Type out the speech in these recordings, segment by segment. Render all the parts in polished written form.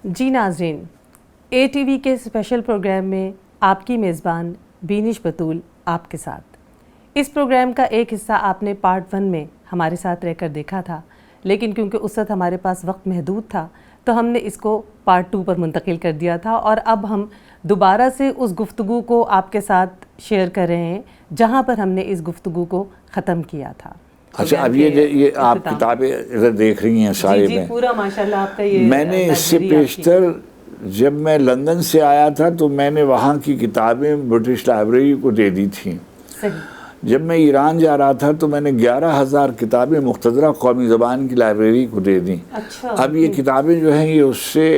جی ناظرین، A T V کے special program میں آپ کی میزبان بینش بطول آپ کے ساتھ۔ اس پروگرام کا ایک حصہ آپ نے پارٹ 1 میں ہمارے ساتھ رہ کر دیکھا تھا، لیکن کیونکہ اس وقت ہمارے پاس وقت محدود تھا تو ہم نے اس کو پارٹ 2 پر منتقل کر دیا تھا، اور اب ہم دوبارہ سے اس گفتگو کو آپ کے ساتھ شیئر کر رہے ہیں جہاں پر ہم نے اس گفتگو کو ختم کیا تھا۔ اچھا، اب یہ آپ کتابیں ادھر دیکھ رہی ہیں سارے جی پورا ماشاءاللہ آپ کا یہ میں نے اس سے پیشتر جب میں لندن سے آیا تھا تو میں نے وہاں کی کتابیں برٹش لائبریری کو دے دی تھیں۔ جب میں ایران جا رہا تھا تو میں نے 11,000 کتابیں مختصرہ قومی زبان کی لائبریری کو دے دیں۔ اب یہ کتابیں جو ہیں یہ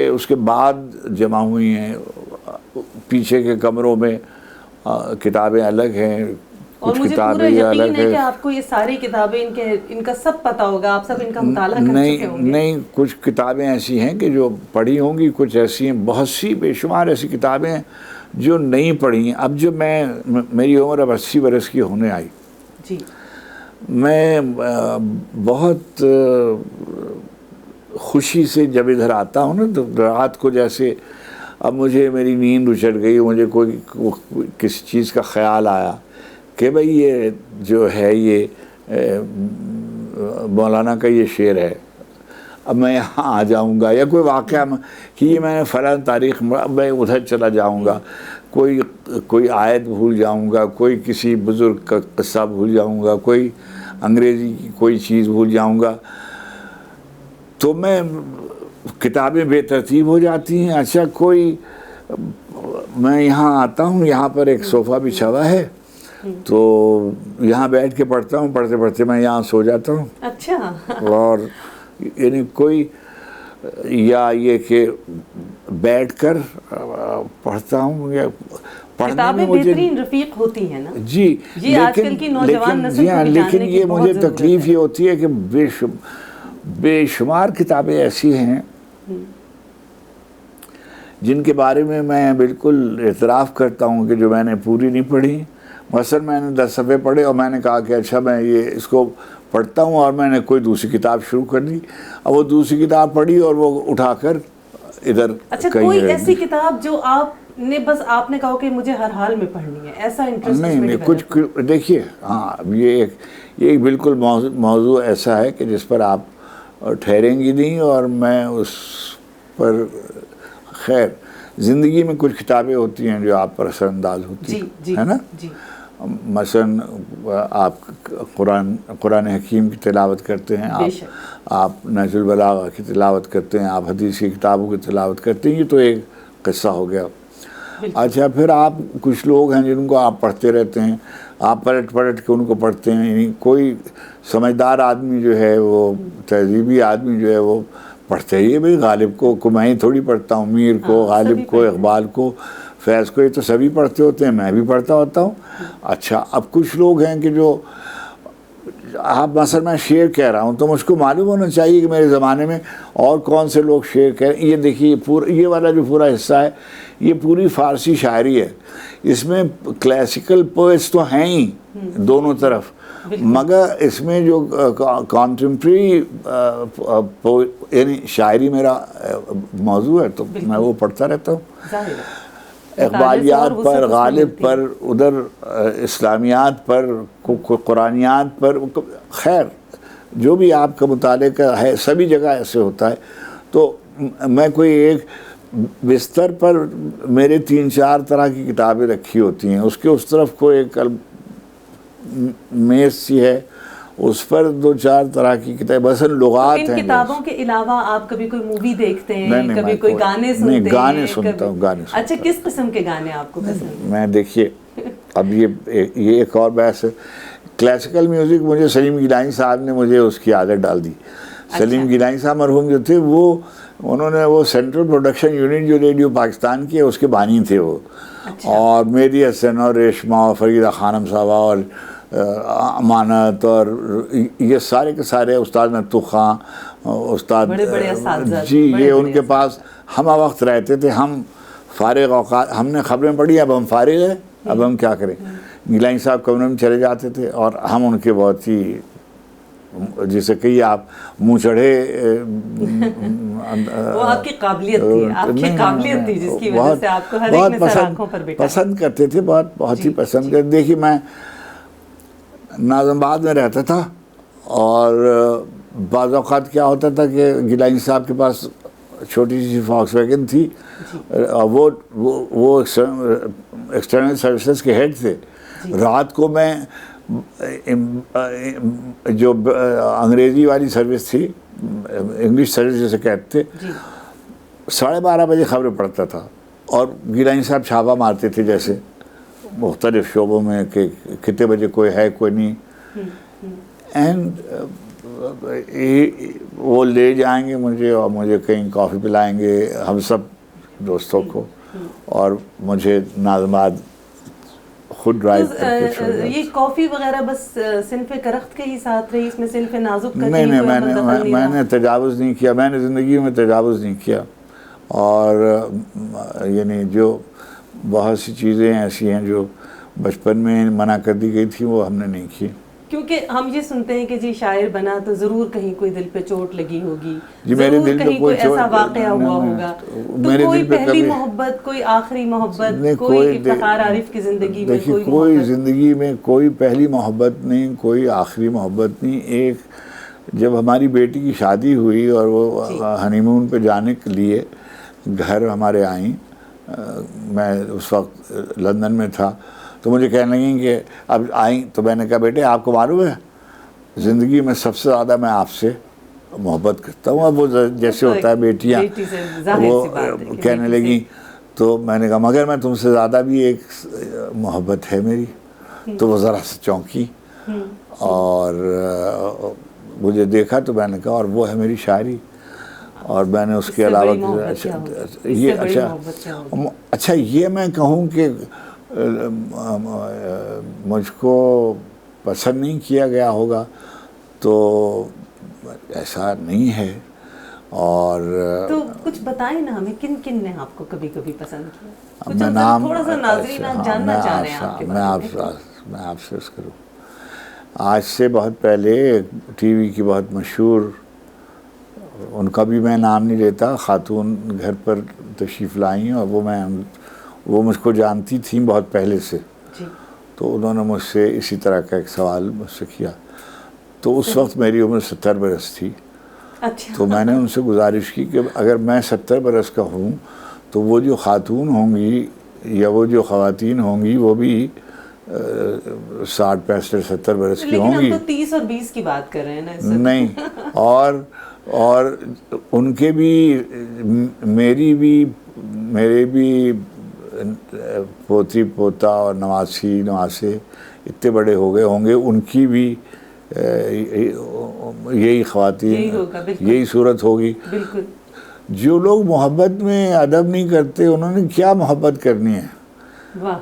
اس کے بعد جمع ہوئی ہیں، پیچھے کے کمروں میں کتابیں الگ ہیں، اور مجھے پورا یقین ہے کہ آپ کو یہ ساری کتابیں ان کا سب پتہ ہوگا، آپ سب ان کا مطالعہ کر چکے ہوں گے۔ نہیں، کچھ کتابیں ایسی ہیں کہ جو پڑھی ہوں گی، کچھ ایسی ہیں، بہت سی بے شمار ایسی کتابیں ہیں جو نہیں پڑھی ہیں۔ اب جب میری عمر اب 80 برس کی ہونے آئی، جی میں بہت خوشی سے جب ادھر آتا ہوں نا تو رات کو جیسے اب مجھے میری نیند اچٹ گئی، مجھے کوئی کسی چیز کا خیال آیا کہ بھئی یہ جو ہے یہ مولانا کا یہ شعر ہے، اب میں یہاں آ جاؤں گا، یا کوئی واقعہ کہ یہ میں نے فلاں تاریخ میں ادھر چلا جاؤں گا، کوئی آیت بھول جاؤں گا، کوئی کسی بزرگ کا قصہ بھول جاؤں گا، کوئی انگریزی کی کوئی چیز بھول جاؤں گا، تو کتابیں بے ترتیب ہو جاتی ہیں۔ اچھا، میں یہاں آتا ہوں، یہاں پر ایک صوفہ بچھا ہوا ہے تو یہاں بیٹھ کے پڑھتا ہوں، پڑھتے پڑھتے میں یہاں سو جاتا ہوں۔ اچھا، اور یعنی یا یہ کہ بیٹھ کر پڑھتا ہوں، یا پڑھنے میں مجھے بہترین رفیق ہوتی ہیں نا۔ جی، یہ آج کل کی نوجوان نسل کو لیکن یہ مجھے تکلیف یہ ہوتی ہے کہ بے شمار کتابیں ایسی ہیں جن کے بارے میں بالکل اعتراف کرتا ہوں کہ جو میں نے پوری نہیں پڑھی۔ مثلا میں نے 10 صفحے پڑھے اور میں نے کہا کہ اچھا میں اس کو پڑھتا ہوں، اور میں نے کوئی دوسری کتاب شروع کر دی، اور وہ دوسری کتاب پڑھی اور وہ اٹھا کر ادھر اچھا کوئی ایسی کتاب جو آپ نے کہا کہ مجھے ہر حال میں پڑھنی ہے، ایسا انٹرسٹ؟ نہیں، کچھ دیکھیے، ہاں یہ ایک بالکل موضوع ایسا ہے کہ جس پر آپ ٹھہریں گی نہیں، اور میں اس پر خیر زندگی میں کچھ کتابیں ہوتی ہیں جو آپ پر اثر انداز ہوتی ہیں، ہے نا؟ مثلا آپ قرآن حکیم کی تلاوت کرتے ہیں، آپ نہج البلاغہ کی تلاوت کرتے ہیں، آپ حدیث کی کتابوں کی تلاوت کرتے ہیں، یہ تو ایک قصہ ہو گیا۔ اچھا، پھر آپ کچھ لوگ ہیں جن کو آپ پڑھتے رہتے ہیں، آپ پلٹ کے ان کو پڑھتے ہیں، یعنی کوئی سمجھدار آدمی جو ہے، وہ تہذیبی آدمی جو ہے وہ پڑھتے ہی ہے بھئی غالب کو میں ہی تھوڑی پڑھتا ہوں، میر کو، غالب کو، اقبال کو، فیض کو، یہ تو سبھی پڑھتے ہوتے ہیں، میں بھی پڑھتا ہوتا ہوں۔ اچھا، اب کچھ لوگ ہیں کہ جو آپ مثلا میں شعر کہہ رہا ہوں تو مجھ کو معلوم ہونا چاہیے کہ میرے زمانے میں اور کون سے لوگ شعر کہہ رہے ہیں۔ یہ دیکھیے یہ والا جو پورا حصہ ہے یہ پوری فارسی شاعری ہے، اس میں کلاسیکل پوئٹس تو ہیں ہی دونوں طرف، مگر اس میں جو کانٹمپریری یعنی شاعری میرا موضوع ہے تو میں وہ پڑھتا رہتا ہوں، اقبالیات پر، غالب پر، ادھر اسلامیات پر، قرآنیات پر، خیر جو بھی آپ کا مطالعے کا ہے سبھی جگہ ایسے ہوتا ہے۔ تو میں کوئی ایک بستر پر میرے 3-4 طرح کی کتابیں رکھی ہوتی ہیں، اس طرف کوئی ایک میز سی ہے، اس پر 2-4 طرح کی کتابیں، مثلا لغات ہیں۔ ان کتابوں کے علاوہ آپ کبھی کوئی مووی دیکھتے ہیں، کبھی کوئی گانے سنتے ہیں؟ گانے سنتا ہوں، گانے سنتا ہوں۔ اچھا، کس قسم کے گانے آپ کو پسند ہیں؟ میں دیکھیے اب یہ ایک اور بحث ہے، کلاسیکل میوزک مجھے سلیم گیلانی صاحب نے مجھے اس کی عادت ڈال دی۔ سلیم گیلانی صاحب مرحوم جو تھے انہوں نے وہ سینٹرل پروڈکشن یونٹ جو ریڈیو پاکستان کی ہے اس کے بانی تھے وہ، اور مہدی حسن اور ریشمہ اور فریدہ خانم صاحبہ اور امانت اور یہ سارے کے سارے استاد نتو خان، استاد جی، یہ ان کے پاس ہم وقت رہتے تھے، ہم فارغ اوقات، ہم نے خبریں پڑھی، اب ہم فارغ ہیں، اب ہم کیا کریں۔ گیلانی صاحب کمرے میں چلے جاتے تھے اور ہم ان کے بہت ہی جسے کہیے آپ منہ چڑھے وہ آپ کی قابلیت تھی، آپ کی قابلیت تھی جس کی وجہ سے آپ کو ہر ایک نے سر آنکھوں پر بٹھایا. پسند کرتے تھے، بہت ہی پسند کرتے. دیکھیے میں ناظم آباد میں رہتا تھا اور بعض اوقات کیا ہوتا تھا کہ گیلانی صاحب کے پاس چھوٹی سی فاکس ویگن تھی، وہ ایکسٹرنل سروسز کے ہیڈ تھے. رات کو میں جو انگریزی والی سروس تھی، انگلش سروس جسے کہتے تھے، 12:30 بجے خبریں پڑھتا تھا اور گیلانی صاحب چھاپا مارتے تھے جیسے مختلف شعبوں میں کہ کتنے بجے کوئی ہے کوئی نہیں. اینڈ وہ لے جائیں گے مجھے اور مجھے کہیں کافی پلائیں گے ہم سب دوستوں کو، اور مجھے ناظم آباد خود ڈرائیو کر کے. یہ کافی وغیرہ بس صنف کرخت کے ہی ساتھ رہی، اس میں صنف نازک کا نہیں، میں نے تجاوز نہیں کیا، میں نے زندگی میں تجاوز نہیں کیا. اور یعنی جو بہت سی چیزیں ایسی ہیں جو بچپن میں منع کر دی گئی تھیں وہ ہم نے نہیں کی. کیونکہ ہم یہ سنتے ہیں کہ جی شاعر بنا تو ضرور کہیں کوئی دل پہ چوٹ لگی ہوگی، جی میرے دل پہ کوئی ایسا واقعہ ہوا ہوگا. تو کوئی پہلی محبت، کوئی آخری محبت، کوئی افتخار عارف کی زندگی میں کوئی زندگی میں کوئی پہلی محبت نہیں، کوئی آخری محبت نہیں. ایک جب ہماری بیٹی کی شادی ہوئی اور وہ ہنی مون پہ جانے کے لیے گھر ہمارے آئیں، میں اس وقت لندن میں تھا، تو مجھے کہنے لگیں کہ اب آئیں. تو میں نے کہا بیٹے آپ کو معلوم ہے زندگی میں سب سے زیادہ میں آپ سے محبت کرتا ہوں. اب وہ جیسے ہوتا ہے بیٹیاں وہ کہنے لگیں، تو میں نے کہا مگر میں تم سے زیادہ بھی ایک محبت ہے میری. تو وہ ذرا سے چونکی اور مجھے دیکھا تو میں نے کہا اور وہ ہے میری شاعری. اور میں نے اس کے علاوہ یہ اچھا یہ میں کہوں کہ مجھ کو پسند نہیں کیا گیا ہوگا تو ایسا نہیں ہے. اور تو کچھ بتائیں نا ہمیں، کن کن نے آپ کو کبھی کبھی پسند کیا؟ میں نام تھوڑا سا ناظرین جاننا چاہ رہے ہیں آپ کے بارے میں. میں آپ سے اس کروں. آج سے بہت پہلے ٹی وی کی بہت مشہور، ان کا بھی میں نام نہیں لیتا، خاتون گھر پر تشریف لائیں اور وہ مجھ کو جانتی تھیں بہت پہلے سے. تو انہوں نے مجھ سے اسی طرح کا ایک سوال مجھ سے کیا. تو اس وقت میری عمر 70 برس تھی. تو میں نے ان سے گزارش کی کہ اگر میں 70 برس کا ہوں تو وہ جو خاتون ہوں گی یا وہ جو خواتین ہوں گی وہ بھی 60 65 70 برس کی ہوں گی. لیکن ہم تو 30 اور 20 کی بات کر رہے ہیں نا. نہیں، اور ان کے بھی میرے بھی پوتی پوتا اور نواسی نواسے اتنے بڑے ہو گئے ہوں گے، ان کی بھی یہی خواتین یہی صورت ہوگی. بالکل. جو لوگ محبت میں ادب نہیں کرتے انہوں نے کیا محبت کرنی ہے. واہ.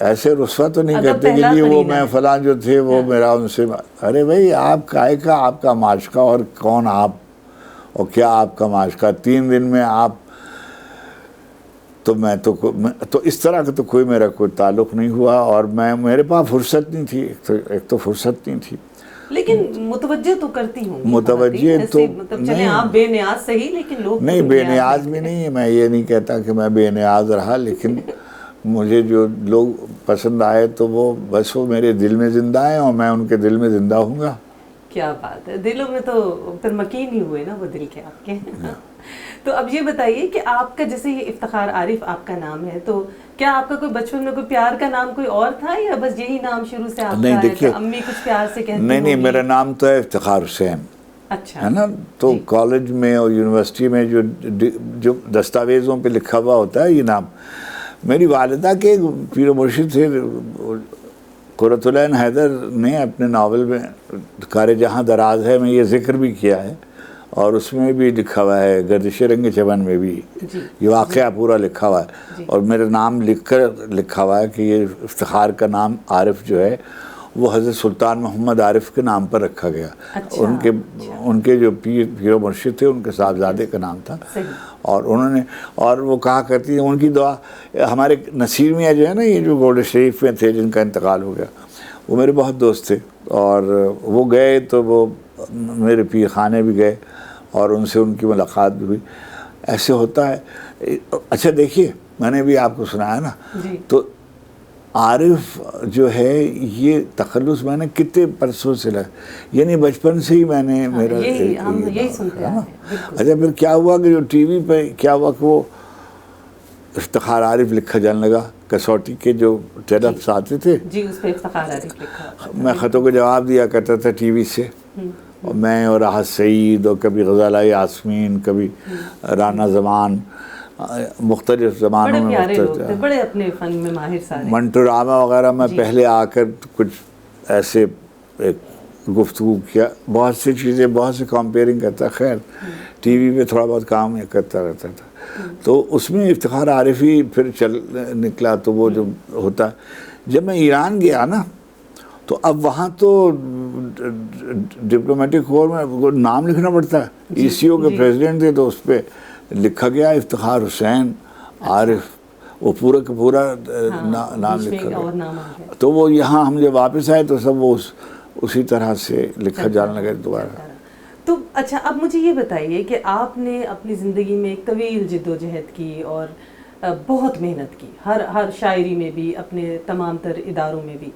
ایسے رسوا تو نہیں کرتے کہ یہ وہ میں فلاں جو تھے وہ میرا ان سے. ارے بھائی آپ کائے کا آپ کا معاشقہ اور کون آپ اور کیا آپ کا معاشقہ. 3 دن میں آپ تو اس طرح کا تو کوئی میرا کوئی تعلق نہیں ہوا. اور میرے پاس فرصت نہیں تھی، ایک تو فرصت نہیں تھی. لیکن متوجہ تو کرتی ہوں. متوجہ تو چلیں آپ بے نیاز صحیح، لیکن لوگ نہیں بے نیاز بھی نہیں ہے. میں یہ نہیں کہتا کہ میں بے نیاز رہا، لیکن مجھے جو لوگ پسند آئے تو وہ بس وہ میرے دل میں زندہ ہیں اور میں ان کے دل میں زندہ ہوں گا. کیا بات ہے. دلوں میں تو پھر مکین ہی ہوئے نا وہ دل کے آپ کے. تو اب یہ بتائیے کہ آپ کا جیسے یہ افتخار عارف آپ کا نام ہے، تو کیا آپ کا کوئی بچپن میں کوئی پیار کا نام کوئی اور تھا یا بس یہی نام شروع سے آپ کا ہے؟ امی کچھ پیار سے کہتی ہوگی؟ نہیں، میرا نام تو ہے افتخار حسین. اچھا ہے نا. تو کالج میں اور یونیورسٹی میں جو دستاویزوں پہ لکھا ہوا ہوتا ہے یہ نام، میری والدہ کے پیر و مرشد تھے قرۃ العین حیدر نے اپنے ناول میں کار جہاں دراز ہے میں یہ ذکر بھی کیا ہے، اور اس میں بھی لکھا ہوا ہے گردش رنگ چمن میں بھی یہ واقعہ پورا لکھا ہوا ہے. اور میرا نام لکھ کر لکھا ہوا ہے کہ یہ افتخار کا نام عارف جو ہے وہ حضرت سلطان محمد عارف کے نام پر رکھا گیا. ان کے جو پیر و مرشد تھے ان کے صاحبزادے کا نام تھا. اور انہوں نے اور وہ کہا کرتی ہیں ان کی دعا. ہمارے نصیر میاں جو ہے نا یہ جو گولڈ شریف میں تھے جن کا انتقال ہو گیا، وہ میرے بہت دوست تھے. اور وہ گئے تو وہ میرے پیر خانے بھی گئے اور ان سے ان کی ملاقات بھی ہوئی. ایسے ہوتا ہے. اچھا دیکھیے میں نے بھی آپ کو سنایا نا, تو عارف جو ہے یہ تخلص میں نے کتنے برسوں سے یعنی بچپن سے ہی میں نے میرا یہی سنتے ہیں. اچھا پھر کیا ہوا کہ جو ٹی وی پہ کیا ہوا کہ وہ افتخار عارف لکھا جانے لگا, کسوٹی کے جو ٹیلپس آتے تھے جی اس پہ افتخار عارف لکھا. میں خطوں کو جواب دیا کرتا تھا ٹی وی سے, اور میں اور راحت سعید اور کبھی غزالہ یاسمین, کبھی رانا زمان, مختلف زمانوں میں مختلف بڑے اپنے فن میں ماہر سارے. منٹو راما وغیرہ میں پہلے آ کر کچھ ایسے گفتگو کیا, بہت سی چیزیں, بہت سے کمپیئرنگ کرتا. خیر ٹی وی پہ تھوڑا بہت کام کرتا رہتا تھا. تو اس میں افتخار عارف ہی پھر چل نکلا. تو وہ جو ہوتا ہے, جب میں ایران گیا نا تو اب وہاں تو ڈپلومیٹک کور میں نام لکھنا پڑتا ہے. ای سی او کے پریزیڈنٹ تھے تو اس پہ لکھا گیا افتخار حسین عارف, وہ پورا کا پورا نام لکھا گیا. تو وہ یہاں ہم جب واپس آئے تو سب وہ اسی طرح سے لکھا جانے لگا دوبارہ. تو اچھا اب مجھے یہ بتائیے کہ آپ نے اپنی زندگی میں ایک طویل جد و جہد کی اور بہت محنت کی, ہر شاعری میں بھی, اپنے تمام تر اداروں میں بھی.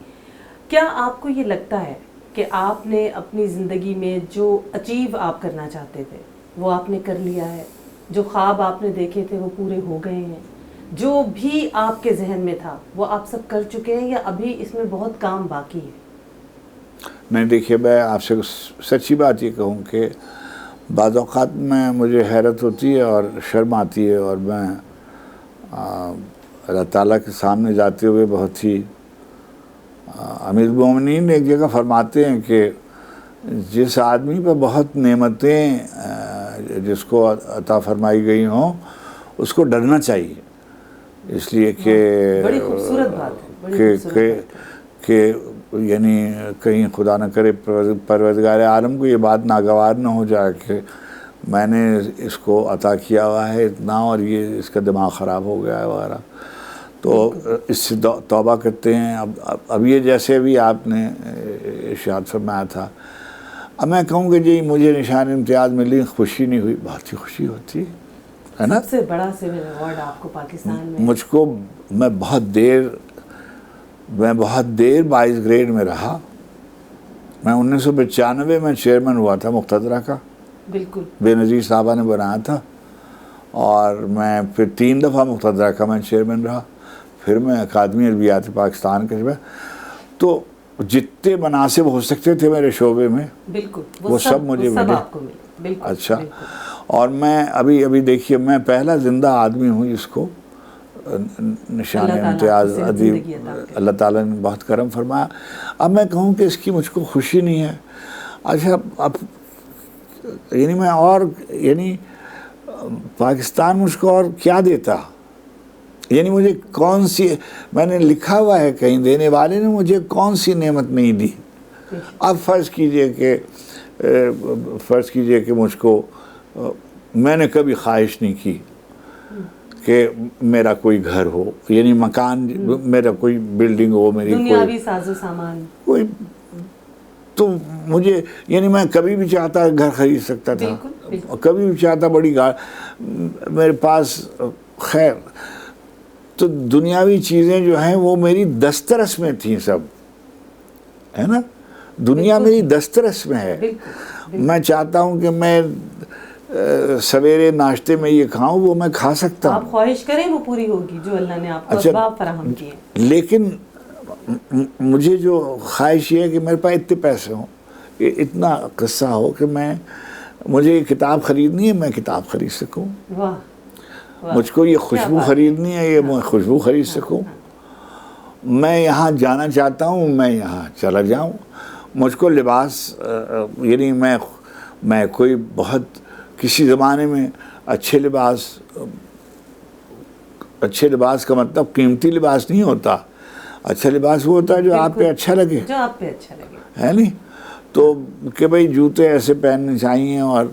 کیا آپ کو یہ لگتا ہے کہ آپ نے اپنی زندگی میں جو اچیو آپ کرنا چاہتے تھے وہ آپ نے کر لیا ہے, جو خواب آپ نے دیکھے تھے وہ پورے ہو گئے ہیں, جو بھی آپ کے ذہن میں تھا وہ آپ سب کر چکے ہیں, یا ابھی اس میں بہت کام باقی ہے؟ نہیں دیکھیے, میں آپ سے سچی بات یہ کہوں کہ بعض اوقات میں مجھے حیرت ہوتی ہے اور شرم آتی ہے, اور میں اللہ تعالیٰ کے سامنے جاتے ہوئے بہت ہی, امیر المومنین ایک جگہ فرماتے ہیں کہ جس آدمی پہ بہت نعمتیں جس کو عطا فرمائی گئی ہوں اس کو ڈرنا چاہیے, اس لیے کہ بڑی خوبصورت بات ہے کہ یعنی کہیں خدا نہ کرے پروردگار عالم کو یہ بات ناگوار نہ ہو جائے کہ میں نے اس کو عطا کیا ہوا ہے اتنا اور یہ اس کا دماغ خراب ہو گیا ہے وغیرہ. تو اس سے توبہ کرتے ہیں. اب یہ جیسے بھی آپ نے ارشاد فرمایا تھا, اب میں کہوں کہ جی مجھے نشان امتیاز ملی, خوشی نہیں ہوئی, بہت ہی خوشی ہوتی ہے نا. سب سے بڑا سول ایوارڈ آپ کو پاکستان میں. مجھ کو میں بہت دیر 22 گریڈ میں رہا. میں 1995 میں چیئرمین ہوا تھا مقتدرہ کا, بالکل بے نظیر صاحبہ نے بنایا تھا, اور میں پھر 3 دفعہ مقتدرہ کا میں چیئرمین رہا. پھر میں اکادمی ادبیات پاکستان کے, تو جتنے مناصب ہو سکتے تھے میرے شعبے میں وہ سب مجھے ملے. اچھا, اور میں ابھی دیکھیے میں پہلا زندہ آدمی ہوں جس کو نشان امتیاز ادیب اللہ تعالیٰ نے بہت کرم فرمایا. اب میں کہوں کہ اس کی مجھ کو خوشی نہیں ہے. اچھا اب یعنی میں اور یعنی پاکستان مجھ کو اور کیا دیتا, یعنی مجھے کون سی, میں نے لکھا ہوا ہے کہیں, دینے والے نے مجھے کون سی نعمت نہیں دی. اب فرض کیجئے کہ مجھ کو, میں نے کبھی خواہش نہیں کی کہ میرا کوئی گھر ہو, یعنی مکان, میرا کوئی بلڈنگ ہو, میری دنیاوی ساز و سامان کوئی, تو مجھے یعنی میں کبھی بھی چاہتا گھر خرید سکتا تھا, کبھی بھی چاہتا بڑی گاڑی میرے پاس. خیر تو دنیاوی چیزیں جو ہیں وہ میری دسترس میں تھیں سب, ہے نا, دنیا میری دسترس میں ہے. میں چاہتا ہوں کہ میں سویرے ناشتے میں یہ کھاؤں, وہ میں کھا سکتا ہوں. آپ خواہش کریں وہ پوری ہوگی جو اللہ نے آپ کو اسباب فراہم کیے. لیکن مجھے جو خواہش یہ ہے کہ میرے پاس اتنے پیسے ہوں, اتنا قصہ ہو کہ مجھے یہ کتاب خریدنی ہے, میں کتاب خرید سکوں. واہ, مجھ کو یہ خوشبو خریدنی ہے, یہ میں خوشبو خرید سکوں. میں یہاں جانا چاہتا ہوں, میں یہاں چلا جاؤں. مجھ کو لباس, یعنی میں کوئی بہت کسی زمانے میں اچھے لباس کا مطلب قیمتی لباس نہیں ہوتا. اچھا لباس وہ ہوتا ہے جو آپ پہ اچھا لگے, ہے نہیں. تو کہ بھئی جوتے ایسے پہننے چاہیے اور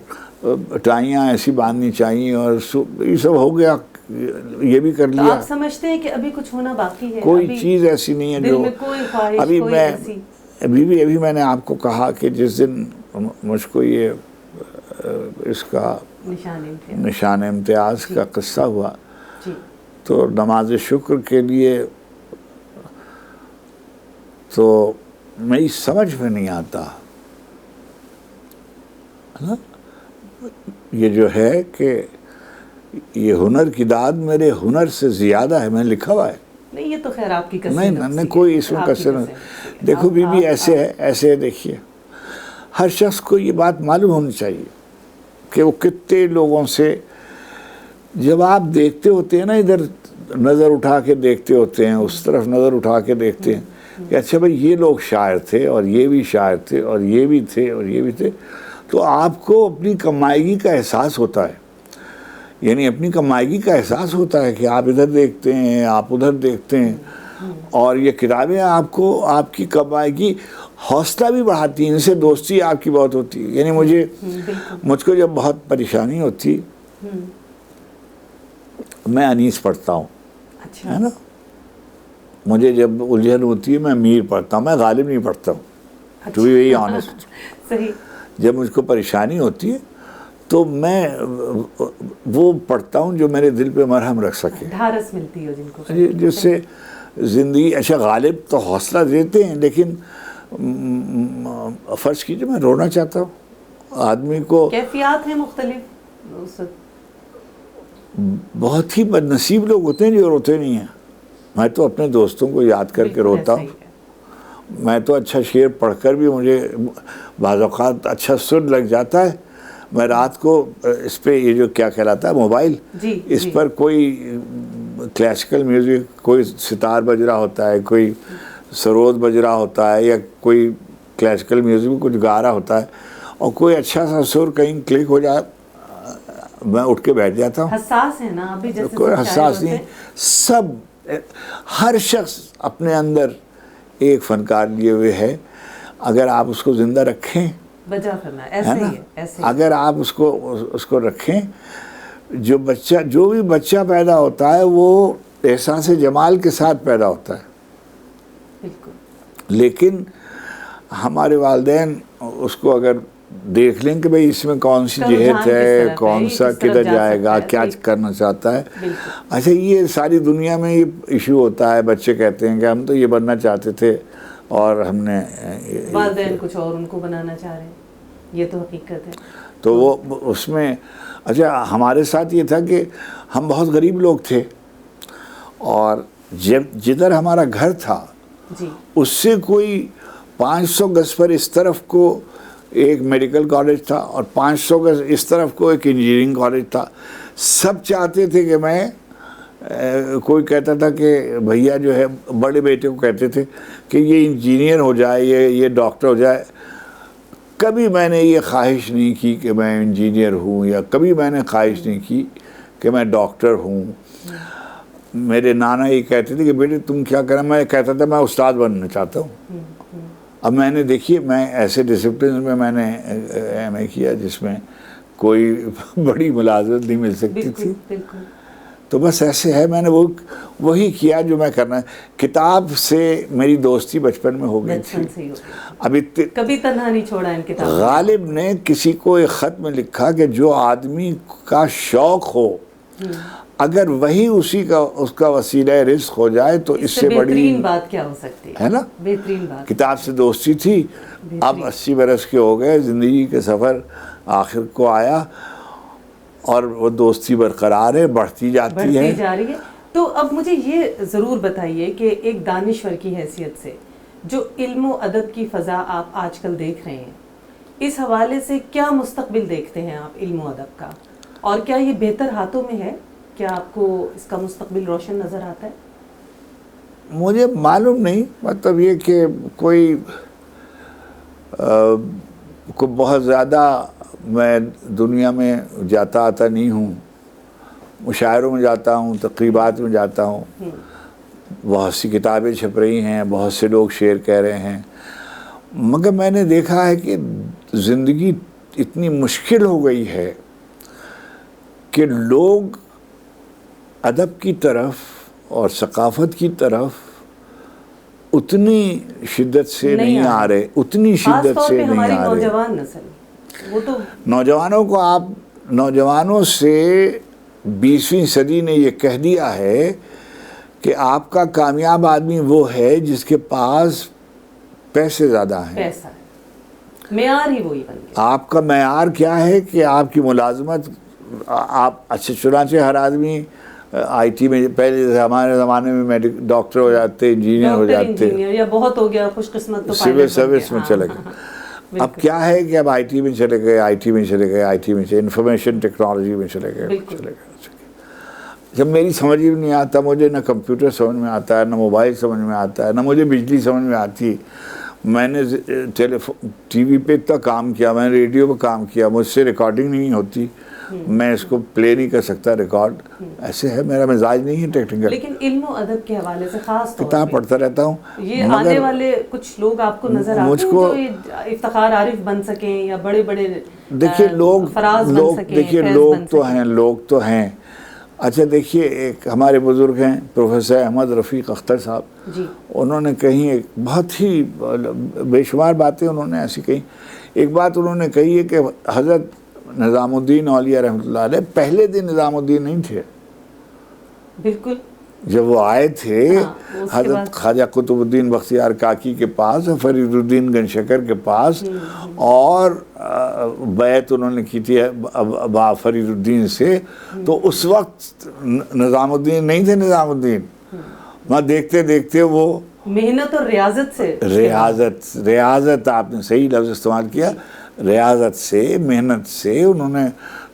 ٹائیاں ایسی باندھنی چاہیے, اور یہ سب ہو گیا, یہ بھی کر لیا. آپ سمجھتے ہیں کہ ابھی کچھ ہونا باقی ہے؟ کوئی چیز ایسی نہیں ہے جو ابھی میں نے آپ کو کہا کہ جس دن مجھ کو یہ اس کا نشان امتیاز کا قصہ ہوا تو نماز شکر کے لیے تو میری سمجھ میں نہیں آتا نا، یہ جو ہے کہ یہ ہنر کی داد میرے ہنر سے زیادہ ہے، میں نے لکھا ہوا ہے. نہیں یہ تو خیر آپ کی کثیر نہیں کوئی اس میں کثیر نہیں. دیکھو بی بی ایسے ہے، ایسے دیکھیے ہر شخص کو یہ بات معلوم ہونی چاہیے کہ وہ کتنے لوگوں سے جب آپ دیکھتے ہوتے ہیں نا، ادھر نظر اٹھا کے دیکھتے ہوتے ہیں، اس طرف نظر اٹھا کے دیکھتے ہیں کہ اچھا بھائی یہ لوگ شاعر تھے اور یہ بھی شاعر تھے اور یہ بھی تھے اور یہ بھی تھے، تو آپ کو اپنی کمائیگی کا احساس ہوتا ہے. یعنی اپنی کمائیگی کا احساس ہوتا ہے کہ آپ ادھر دیکھتے ہیں، آپ ادھر دیکھتے ہیں، اور یہ کتابیں آپ کو آپ کی کمائیگی حوصلہ بھی بڑھاتی ہیں، ان سے دوستی آپ کی بہت ہوتی ہے. یعنی مجھ کو جب بہت پریشانی ہوتی میں انیس پڑھتا ہوں، ہے نا، مجھے جب الجھن ہوتی ہے میں میر پڑھتا ہوں، میں غالب نہیں پڑھتا ہوں، ٹو بی ویری آنیسٹ. جب مجھ کو پریشانی ہوتی ہے تو میں وہ پڑھتا ہوں جو میرے دل پہ مرہم رکھ سکے، ڈھارس ملتی ہے جن کو، جس سے زندگی. اچھا غالب تو حوصلہ دیتے ہیں، لیکن فرض کیجئے میں رونا چاہتا ہوں. آدمی کو کیفیات ہیں مختلف، بہت ہی بد نصیب لوگ ہوتے ہیں جو روتے نہیں ہیں. میں تو اپنے دوستوں کو یاد کر کے روتا ہوں. میں تو اچھا شعر پڑھ کر بھی مجھے بعض اوقات اچھا سر لگ جاتا ہے. میں رات کو اس پہ یہ جو کیا کہلاتا ہے موبائل، اس پر کوئی کلاسیکل میوزک، کوئی ستار بج رہا ہوتا ہے، کوئی سرود بج رہا ہوتا ہے، یا کوئی کلاسیکل میوزک کچھ گا رہا ہوتا ہے، اور کوئی اچھا سا سر کہیں کلک ہو جائے، میں اٹھ کے بیٹھ جاتا ہوں. حساس ہے نا ابھی، جیسے کوئی حساس نہیں. سب ہر شخص اپنے اندر ایک فنکار لیے ہوئے ہے. اگر آپ اس کو زندہ رکھیں، اگر آپ اس کو رکھیں، جو بھی بچہ پیدا ہوتا ہے وہ احساس جمال کے ساتھ پیدا ہوتا ہے. لیکن ہمارے والدین اس کو اگر دیکھ لیں کہ بھئی اس میں کون سی جہت ہے، کون سا کدھر جائے گا، کیا کرنا چاہتا ہے. اچھا یہ ساری دنیا میں یہ ایشو ہوتا ہے. بچے کہتے ہیں کہ ہم تو یہ بننا چاہتے تھے اور ہم نے والدین کچھ اور ان کو بنانا چاہ رہے ہیں، یہ تو حقیقت ہے. تو وہ اس میں اچھا ہمارے ساتھ یہ تھا کہ ہم بہت غریب لوگ تھے، اور جدھر ہمارا گھر تھا اس سے کوئی 500 گز پر اس طرف کو ایک میڈیکل کالج تھا، اور 500 گز اس طرف کو ایک انجینئرنگ کالج تھا. سب چاہتے تھے کہ میں، کوئی کہتا تھا کہ بھیا جو ہے، بڑے بیٹے کو کہتے تھے کہ یہ انجینئر ہو جائے، یہ ڈاکٹر ہو جائے. کبھی میں نے یہ خواہش نہیں کی کہ میں انجینئر ہوں، یا کبھی میں نے خواہش نہیں کی کہ میں ڈاکٹر ہوں. میرے نانا یہ کہتے تھے کہ بیٹے تم کیا کریں، میں کہتا تھا میں استاد بننا چاہتا ہوں. اب میں نے دیکھیے میں ایسے ڈسپلن میں نے ایم اے کیا جس میں کوئی بڑی ملازمت نہیں مل سکتی تھی. تو بس ایسے ہے، میں نے وہی کیا جو میں کرنا ہے. کتاب سے میری دوستی بچپن میں ہو گئی تھی. ابھی کبھی تنہا نہیں چھوڑا ان کتاب. غالب نے کسی کو ایک خط میں لکھا کہ جو آدمی کا شوق ہو، اگر وہی اس کا وسیلہ رزق ہو جائے تو اس سے بڑی بہترین بات کیا ہو سکتی ہے نا. بہترین بات. کتاب سے دوستی تھی. اب 80 برس کے ہو گئے، زندگی کے سفر آخر کو آیا، اور وہ دوستی برقرار ہے، بڑھتی جاتی ہے، جا رہی ہے. تو اب مجھے یہ ضرور بتائیے کہ ایک دانشور کی حیثیت سے جو علم و ادب کی فضا آپ آج کل دیکھ رہے ہیں، اس حوالے سے کیا مستقبل دیکھتے ہیں آپ علم و ادب کا، اور کیا یہ بہتر ہاتھوں میں ہے؟ کیا آپ کو اس کا مستقبل روشن نظر آتا ہے؟ مجھے معلوم نہیں. مطلب یہ کہ کوئی بہت زیادہ میں دنیا میں جاتا آتا نہیں ہوں. مشاعروں میں جاتا ہوں، تقریبات میں جاتا ہوں، بہت سی کتابیں چھپ رہی ہیں، بہت سے لوگ شعر کہہ رہے ہیں، مگر میں نے دیکھا ہے کہ زندگی اتنی مشکل ہو گئی ہے کہ لوگ ادب کی طرف اور ثقافت کی طرف اتنی شدت سے نہیں آ رہے، اتنی شدت سے نہیں آ رہے۔ نوجوان نسل، وہ تو نوجوانوں کو آپ نوجوانوں سے 20ویں صدی نے یہ کہہ دیا ہے کہ آپ کا کامیاب آدمی وہ ہے جس کے پاس پیسے زیادہ ہیں۔ پیسہ ہے، معیار ہی وہی بن گیا۔ آپ کا معیار کیا ہے کہ آپ کی ملازمت، آپ اچھے، چنانچہ ہر آدمی آئی ٹی میں، پہلے ہمارے زمانے میں ڈاکٹر ہو جاتے، انجینئر ہو جاتے، یا بہت ہو گیا خوش قسمت تو سول سروس میں چلے گئے۔ اب کیا ہے کہ اب آئی ٹی میں چلے گئے، آئی ٹی میں چلے گئے، آئی ٹی میں سے انفارمیشن ٹیکنالوجی میں چلے گئے۔ جب میری سمجھ بھی نہیں آتا، مجھے نہ کمپیوٹر سمجھ میں آتا ہے، نہ موبائل سمجھ میں آتا ہے، نہ مجھے بجلی سمجھ میں آتی۔ میں نے ٹی وی پہ اتنا کام کیا، میں نے ریڈیو پہ کام کیا، مجھ سے ریکارڈنگ نہیں ہوتی، میں اس کو پلے نہیں کر سکتا ریکارڈ، ایسے ہے، میرا مزاج نہیں ہے ٹیکنیکل۔ لیکن علم و ادب کے حوالے سے خاص طور کتاب پڑھتا رہتا ہوں۔ یہ آنے والے کچھ لوگ آپ کو نظر آتے ہیں جو افتخار عارف بن سکیں یا بڑے بڑے دیکھیے فراز بن سکیں، دیکھیے لوگ تو ہیں۔ اچھا دیکھیے، ایک ہمارے بزرگ ہیں پروفیسر احمد رفیق اختر صاحب، انہوں نے کہیں ایک بہت ہی بے شمار باتیں انہوں نے ایسی کہیں۔ ایک بات انہوں نے کہی ہے کہ حضرت نظام الدین اولیاء رحمۃ اللہ علیہ پہلے دن نظام الدین نہیں تھے، بالکل جب وہ آئے تھے حضرت خواجہ قطب الدین بختیار کاکی کے پاس، فرید الدین گن شکر کے پاس، اور بیعت انہوں نے کی تھی با فرید الدین سے، تو اس وقت نظام الدین نہیں تھے۔ نظام الدین وہاں دیکھتے دیکھتے وہ محنت اور ریاضت سے، ریاضت آپ نے صحیح لفظ استعمال کیا، ریاضت سے، محنت سے، انہوں نے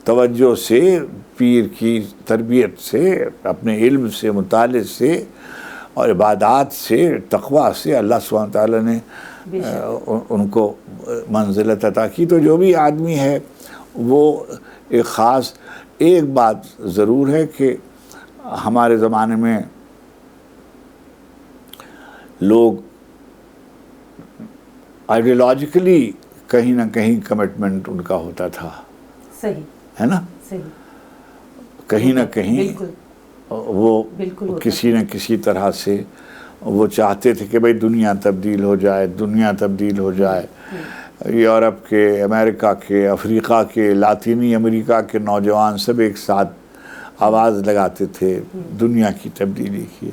توجہ سے، پیر کی تربیت سے، اپنے علم سے، مطالعے سے اور عبادات سے، تقویٰ سے اللہ سبحانہ تعالیٰ نے ان کو منزلت عطا کی۔ تو جو بھی آدمی ہے وہ ایک خاص، ایک بات ضرور ہے کہ ہمارے زمانے میں لوگ آئیڈیالوجیکلی کہیں نہ کہیں کمٹمنٹ ان کا ہوتا تھا، صحیح ہے نا، صحیح، کہیں نہ کہیں وہ کسی نہ کسی طرح سے وہ چاہتے تھے کہ بھئی دنیا تبدیل ہو جائے، دنیا تبدیل ہو جائے۔ یورپ کے، امریکہ کے، افریقہ کے، لاطینی امریکہ کے نوجوان سب ایک ساتھ آواز لگاتے تھے دنیا کی تبدیلی کی۔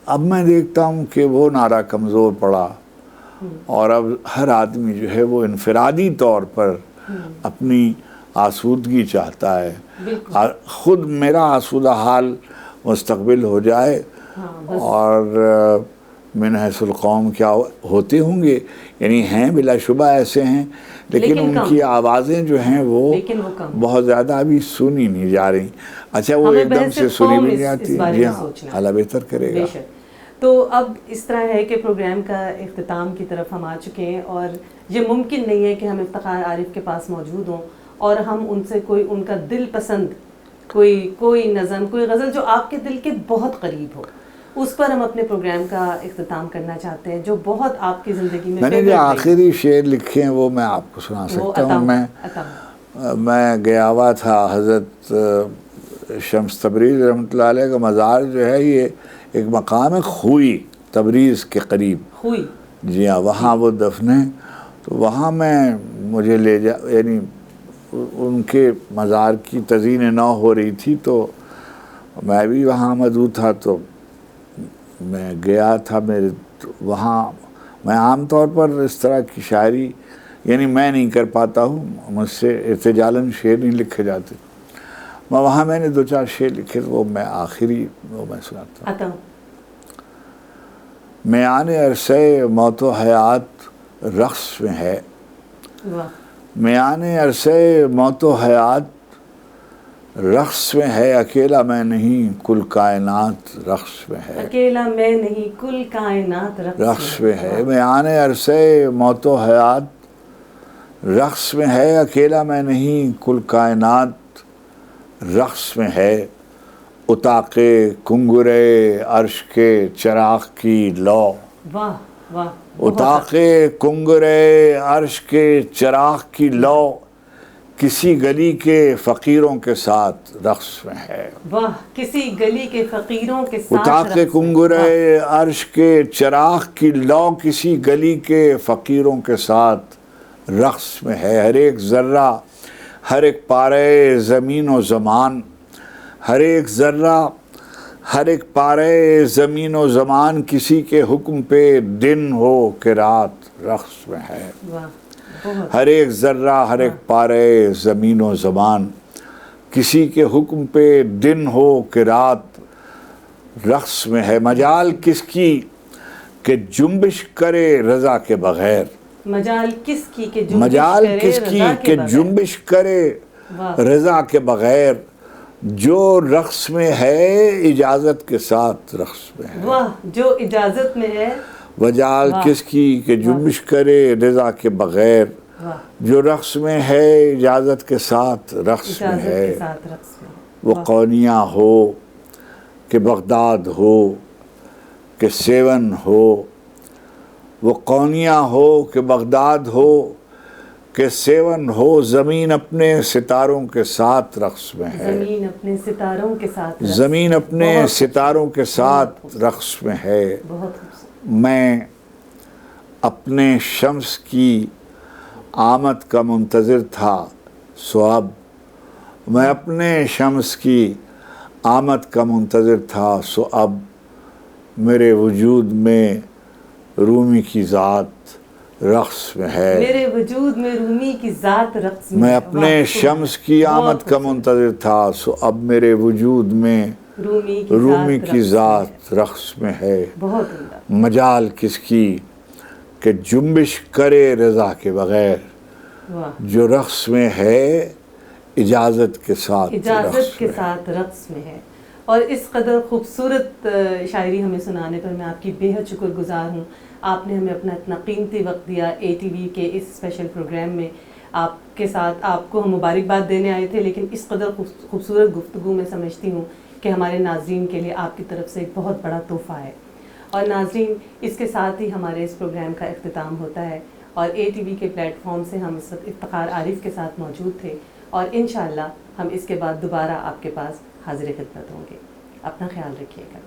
اب میں دیکھتا ہوں کہ وہ نعرہ کمزور پڑا، اور اب ہر آدمی جو ہے وہ انفرادی طور پر اپنی آسودگی چاہتا ہے، خود میرا آسودہ حال مستقبل ہو جائے، اور من حیث القوم کیا ہوتے ہوں گے، یعنی ہیں بلا شبہ ایسے ہیں، لیکن ان کی آوازیں جو ہیں وہ بہت زیادہ ابھی سنی نہیں جا رہی۔ اچھا وہ ایک دم سے سنی بھی نہیں آتی، جی ہاں، اللہ بہتر کرے گا۔ تو اب اس طرح ہے کہ پروگرام کا اختتام کی طرف ہم آ چکے ہیں، اور یہ ممکن نہیں ہے کہ ہم افتخار عارف کے پاس موجود ہوں اور ہم ان سے کوئی ان کا دل پسند کوئی نظم، کوئی غزل جو آپ کے دل کے بہت قریب ہو، اس پر ہم اپنے پروگرام کا اختتام کرنا چاہتے ہیں، جو بہت آپ کی زندگی میں نے جو آخری شعر لکھے ہیں وہ میں آپ کو سنا سکتا ہوں۔ میں گیا ہوا تھا حضرت شمس تبریز رحمۃ اللہ علیہ کا مزار جو ہے، یہ ایک مقام ہے خوئی، تبریز کے قریب، خوئی، جی ہاں، وہاں وہ دفن ہیں۔ تو وہاں مجھے یعنی ان کے مزار کی تزئین نو ہو رہی تھی، تو میں بھی وہاں موجود تھا، تو میں گیا تھا۔ وہاں میں عام طور پر اس طرح کی شاعری یعنی میں نہیں کر پاتا ہوں، مجھ سے ارتجالاً شعر نہیں لکھے جاتے۔ وہاں میں نے 2-4 شعر لکھے، وہ میں آخری میں سناتا ہوں۔ میان عرصہ موت و حیات رقص میں ہے، میان عرصہ موت و حیات رقص میں ہے، اکیلا میں نہیں کل کائنات رقص میں ہے، اکیلا میں نہیں کل کائنات رقص میں ہے۔ میان عرصہ موت و حیات رقص میں ہے، اکیلا میں نہیں کل کائنات رقص میں ہے، اتاق کنگرے عرش کے چراغ کی لو، اتاق کنگرے عرش کے چراغ کی لو، کسی گلی کے فقیروں کے ساتھ رقص میں ہے. واہ، کسی گلی کے فقیروں کے ساتھ اتاق کنگرے عرش کے چراغ کی لو کسی گلی کے فقیروں کے ساتھ رقص میں ہے. ہر ایک ذرہ، ہر ایک پارے زمین و زمان، ہر ایک ذرہ، ہر ایک پارے زمین و زمان کسی کے حکم پہ دن ہو کہ رات رقص میں ہے. ہر ایک ذرہ، ہر ایک پارے زمین و زمان کسی کے حکم پہ دن ہو کہ رات رقص میں ہے. مجال کس کی کہ جنبش کرے رضا کے بغیر. مجال کس کی کہ جنبش کرے رضا کے بغیر. جو رقص میں ہے اجازت کے ساتھ رقص میں ہے. واہ، جو اجازت میں ہے. مجال کس کی کہ جنبش کرے رضا کے بغیر. جو رقص میں ہے اجازت کے ساتھ رقص میں ہے. وہ قونیہ ہو کہ بغداد ہو کہ سیون ہو. وہ قونیہ ہو کہ بغداد ہو کہ سیون ہو. زمین اپنے ستاروں کے ساتھ رقص میں ہے. زمین اپنے ستاروں کے ساتھ زمین اپنے ستاروں کے ساتھ رقص میں ہے. میں اپنے شمس کی آمد کا منتظر تھا سو اب. میں اپنے شمس کی آمد کا منتظر تھا سو اب. میرے وجود میں رومی کی ذات رقص میں ہے. میرے وجود میں رومی کی ذات رقص میں. میں اپنے شمس کی آمد کا منتظر تھا سو اب میرے وجود میں رومی کی ذات رقص میں ہے. مجال کس کی کہ جنبش کرے رضا کے بغیر. جو رقص میں ہے اجازت کے ساتھ رقص میں ہے. اور اس قدر خوبصورت شاعری ہمیں سنانے پر میں آپ کی بے حد شکر گزار ہوں. آپ نے ہمیں اپنا اتنا قیمتی وقت دیا اے ٹی وی کے اس اسپیشل پروگرام میں. آپ کے ساتھ آپ کو ہم مبارکباد دینے آئے تھے، لیکن اس قدر خوبصورت گفتگو میں سمجھتی ہوں کہ ہمارے ناظرین کے لیے آپ کی طرف سے ایک بہت بڑا تحفہ ہے. اور ناظرین، اس کے ساتھ ہی ہمارے اس پروگرام کا اختتام ہوتا ہے. اور اے ٹی وی کے پلیٹ فارم سے ہم اس وقت افتخار عارف کے ساتھ موجود تھے، اور انشاءاللہ ہم اس کے بعد دوبارہ آپ کے پاس حاضر خدمت ہوں گے. اپنا خیال رکھیے گا.